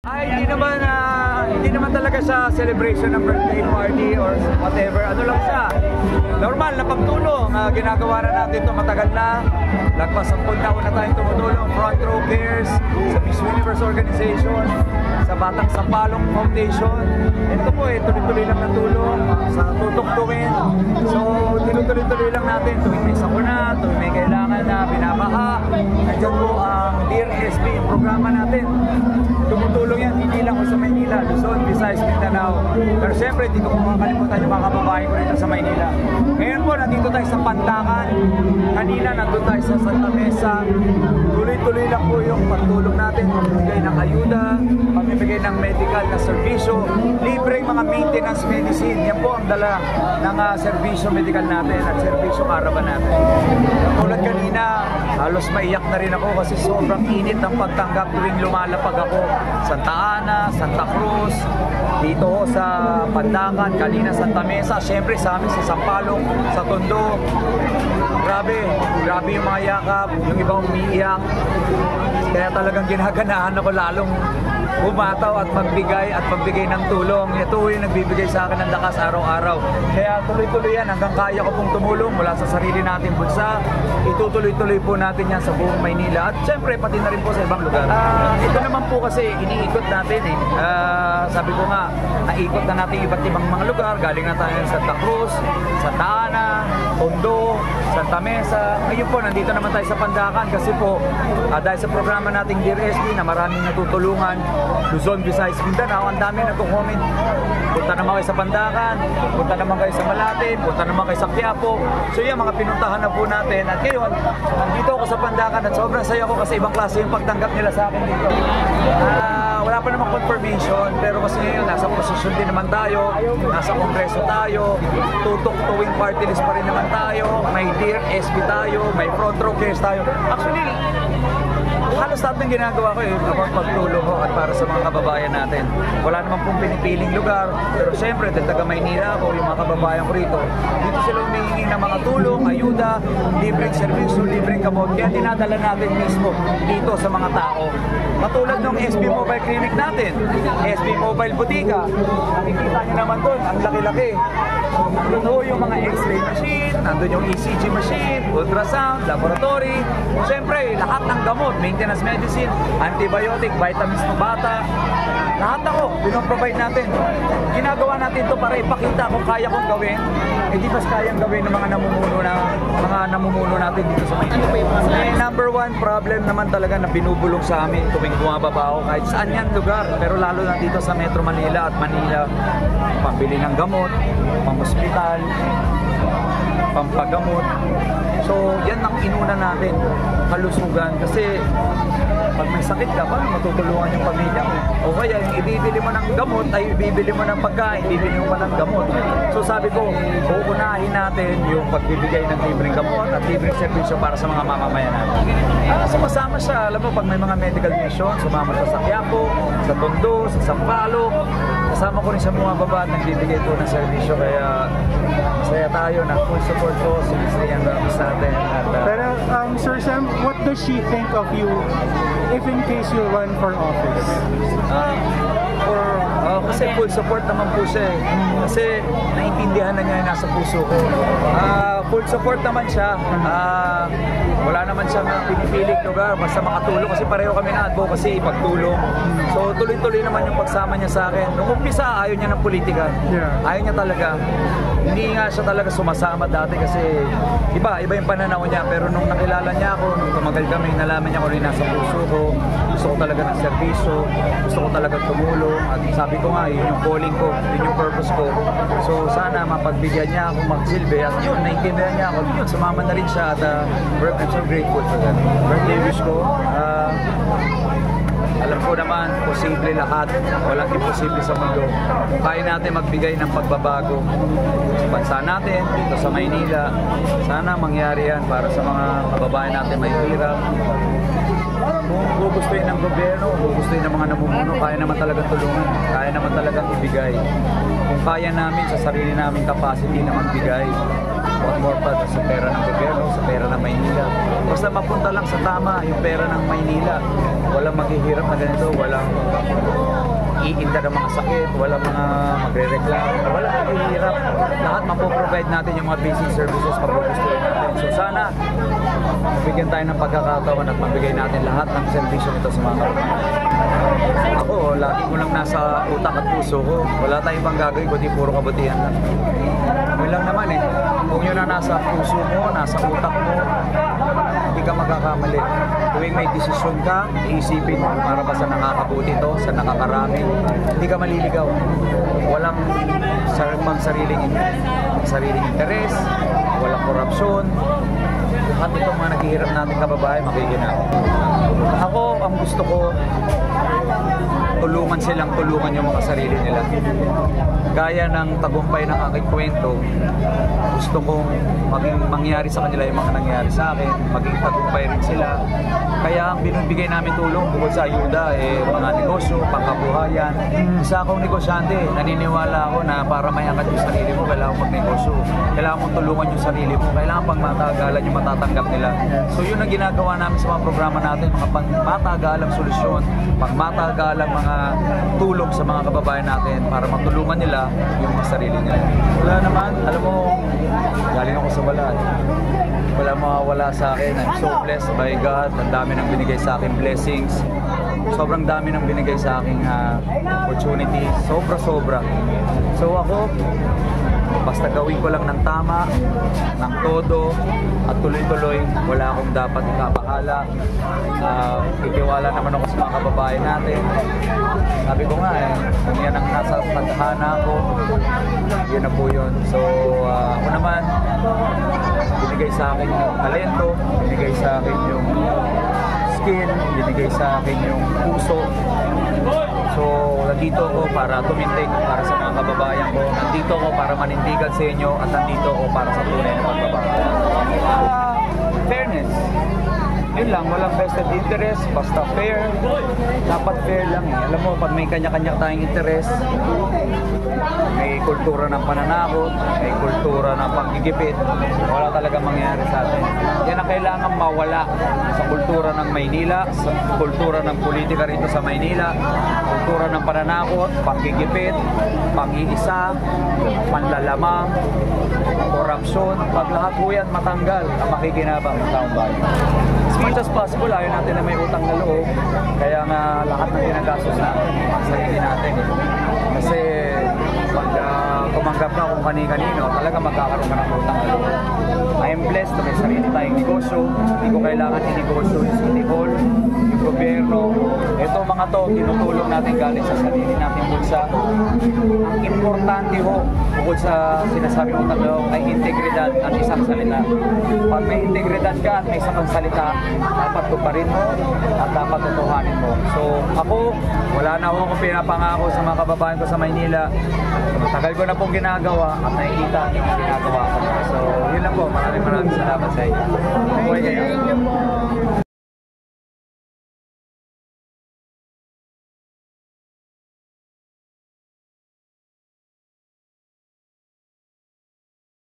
Hindi naman talaga siya celebration ng birthday party or whatever. Ano lang siya, normal na pagtulong. Ginagawa na natin ito matagal na. Lagpas 10 taon na tayong tumutulong. Front Row Cares, sa Miss Universe Organization, sa Batang Sampalong Foundation. Ito po tuloy-tuloy lang na tulong sa tutuktukin. So, tinutuloy-tuloy lang natin. Tuwing may sakuna, tuwing may kailangan na binabaha. Nandiyan po ang Dear SB, yung programa natin. Tumutulong yan, hindi lang sa Maynila, Luzon, Visayas, Mindanao. Pero siyempre, hindi ko po makakalimutan yung mga kababae ko rito sa Maynila. Ngayon po, nandito tayo sa Pandakan. Kanina, nandun tayo sa Santa Mesa. Tuloy-tuloy lang po yung pagtulong natin, pamimigay ng ayuda, pamimigay ng medical na serbisyo, libreng mga maintenance medicine. Yan po ang dala ng serbisyo medical natin at serbisyo caravan natin. Tulad kanina, halos maiyak na rin ako kasi sobrang init ng pagtanggap tuwing lumalapag ako. Santa Ana, Santa Cruz, dito sa Pandakan, kanina Santa Mesa, syempre sa amin sa Sampalok, sa Tondo. Grabe yung mga yakap, yung ibang umiiyak. Kaya talagang ginaganahan ako lalong bumataw at magbigay ng tulong. Ito yung nagbibigay sa akin ng lakas araw-araw. Kaya tuloy-tuloy yan hanggang kaya ko pong tumulong mula sa sarili natin bulsa. Itutuloy-tuloy po natin yan sa buong Maynila at syempre pati na rin po sa ibang lugar. Ito naman po kasi iniikot natin sabi ko nga, naikot na natin iba't ibang mga lugar. Galing na tayo sa Santa Cruz, Santa Ana, Tondo, Santa Mesa. Ngayon po, nandito naman tayo sa Pandakan kasi po dahil sa programa nating Dear SB na maraming natutulungan, Luzon, Visayas, Mindanao, ang dami nagko-comment. Punta naman kayo sa Pandakan, punta naman kayo sa Malate, punta naman kayo sa Quiapo. So yan, mga pinuntahan na po natin. At ngayon, nandito ako sa Pandakan at sobrang saya ko kasi ibang klase yung pagtanggap nila sa akin dito. Wala pa namang confirmation, pero kasi ngayon, nasa posisyon din naman tayo, nasa kongreso tayo, tutok tuwing party list pa rin naman tayo, may Dear SB tayo, may Front Row Cares tayo. Actually, halos lahat ng ginagawa ko about pagtulong ko at para sa mga kababayan natin. Wala naman pong pinipiling lugar, pero siyempre, dahil taga Maynila ako, yung mga kababayan ko rito, dito sila humihingi ng mga tulong, ayuda, libreng servisyo, libreng gamot. Kaya dinadala natin mismo dito sa mga tao. Katulad ng SB Mobile Clinic natin, SB Mobile Butika, nakikita niyo naman doon, ang laki-laki. Nandun yung mga X-ray machine, nandun yung ECG machine, ultrasound, laboratory. Siyempre, lahat ng gamot, maintenance medicine, antibiotic, vitamins ng bata, lahat ako, pinoprovide natin. Ginagawa natin ito para ipakita kung kaya kong gawin. Di mas kayang gawin ng mga namumuno natin dito sa Maynila. Number one problem naman talaga na binubulong sa amin tuwing bumababa ako kahit saan yan lugar. Pero lalo na dito sa Metro Manila at Manila, pambili ng gamot, pang-hospital, pampagamot. So yan ang inuna natin, kalusugan. Kasi pag may sakit ka, paano matutulungan yung pamilya mo? O kaya yung ibibili mo ng gamot ay ibibili mo ng pagkain, ibibili mo pa ng gamot. So sabi ko, uunahin natin yung pagbibigay ng libreng gamot at libreng servisyo para sa mga mamamayan natin. Sumasama siya, alam mo, pag may mga medical mission, sumama siya sa Quiapo, sa Tondo, sa Sampaloc. Kasama ko rin sa mga baba at nagbibigay ito ng servisyo. Kaya masaya tayo na full support ko si Ms. Rian Ramos natin. Pero Sir Sam, what does she think of you if in case you run for office? Kasi full support naman po siya eh. Kasi naiintindihan na niya yung nasa puso ko. Full support naman siya. Wala naman siyang pinipiling lugar, basta makatulong kasi pareho kami na advocacy, pagtulong. So tuloy-tuloy naman yung pagsama niya sa akin. Nung umpisa, ayaw niya ng politika. Ayaw niya talaga. Hindi nga siya talaga sumasama dati kasi iba yung pananaw niya. Pero nung nakilala niya ako, nung tumagal kami, nalaman niya ko rin nasa puso ko. Gusto ko talaga ng serbisyo, gusto ko talaga tumulong. At sabi ko nga, yun yung calling ko, yun yung purpose ko. So sana mapagbigyan niya ako magsilbi. At yun, naiintindihan niya ako. Yun, sumama na rin siya at I'm so grateful for that. Birthday wish ko, alam ko naman, posible lahat. Walang imposible sa mundo. Kaya natin magbigay ng pagbabago sa bansa natin, dito sa Maynila. Sana mangyari yan para sa mga kababayan natin may hirap. Kung gugustuhin ng gobyerno, gugustuhin ng mga namumuno, kaya naman talagang tulungan. Kaya naman talagang ibigay. Kung kaya namin sa sarili namin capacity na magbigay, what more pa sa pera ng gobyerno, sa pera ng Maynila. Basta mapunta lang sa tama yung pera ng Maynila. Walang maghihirap na ganito, walang iinda ng mga sakit, walang mga magre-reklamo, wala naghihirap. Lahat mapoprovide natin yung mga basic services pag gustuin natin. So sana, bigyan tayo ng pagkakataon at mabigay natin lahat ng servisyo nito sa mga kababayan. Ako, lagi ko lang nasa utak at puso ko. Wala tayong ibang gagawin kundi puro kabutihan lang. Yun lang naman eh. Kung yun na nasa puso mo, nasa utak mo, hindi ka magkakamali. Tuwing may desisyon ka, iisipin mo para ba sa nakakabuti to, sa nakakarami, hindi ka maliligaw. Walang sariling interes, walang korupsyon. Lahat itong mga naghihirap natin kababayan, makikinabang. Ako, ang gusto ko, tulungan yung mga sarili nila. Gaya ng tagumpay ng aking kwento, gusto kong mangyari sa kanila yung mga nangyari sa akin, maging tagumpay rin sila. Kaya ang binibigay namin tulong bukod sa ayuda, mga negosyo, pangkabuhayan. Isa akong negosyante, naniniwala ako na para mayangat yung sarili mo, kailangan magnegosyo. Kailangan mong tulungan yung sarili mo, kailangan pang matagalan yung matatanggap nila. So yun ang ginagawa namin sa mga programa natin, mga pang-matagalang solusyon, pang-matagalang mga tulong sa mga kababayan natin para matulungan nila yung mga sarili nila. Wala naman, alam mo, galing ako sa wala. Wala mawawala sa akin. I'm so blessed by God. Ang dami nang binigay sa akin blessings. Sobrang dami nang binigay sa akin opportunity. Sobra-sobra. So ako, basta gawin ko lang ng tama, ng todo, at tuloy-tuloy, wala akong dapat ikapahala. Ikiwala naman ako sa mga kababayan natin. Sabi ko nga kung yan ang nasa tadhana ko, yun na po yun. So ako naman, binigay sa akin yung talento, binigay sa akin yung skill, binigay sa akin yung puso. So, nandito ako para tumindig para sa mga kababayan ko. Nandito ako para manindigan sa inyo at nandito ako para sa tunay na pagbabago. Fairness. Yun lang, walang vested interest, basta fair. Dapat fair lang eh. Alam mo, pag may kanya-kanya tayong interest, may kultura ng pananakot, may kultura ng panggigipit, wala talaga mangyayari sa atin. Yan ang kailangan mawala sa kultura ng Maynila, sa kultura ng politika rito sa Maynila, kultura ng pananakot, panggigipit, pang-iisa, panlalamang, korupsyon. Pag lahat po yan matanggal, ang makikinabang ng taong bayan. As much as possible, ayaw natin na may utang na loob. Kaya nga lahat ng ginagastos natin, ang sarili natin. Kasi pag tumanggap ka kung kani-kanino, talaga magkakaroon ka ng utang na loob. I am blessed na may sarili tayong negosyo. Hindi ko kailangan i-negosyo yung City Hall, yung gobyerno. Ito mga to, tinutulong natin galing sa sarili natin bulsa. Ang importante ho, bukod sa sinasabi mo tayo, ay integridad at isang salita. Pag may integridad ka at may isang salita, dapat tuparin mo at dapat tutuhanin mo. So ako, wala na akong pinapangako sa mga kababayan ko sa Maynila. Matagal ko na pong ginagawa at nakikita yung ginagawa ko. So yun lang po, maraming salamat sa inyo. Buhay kayo.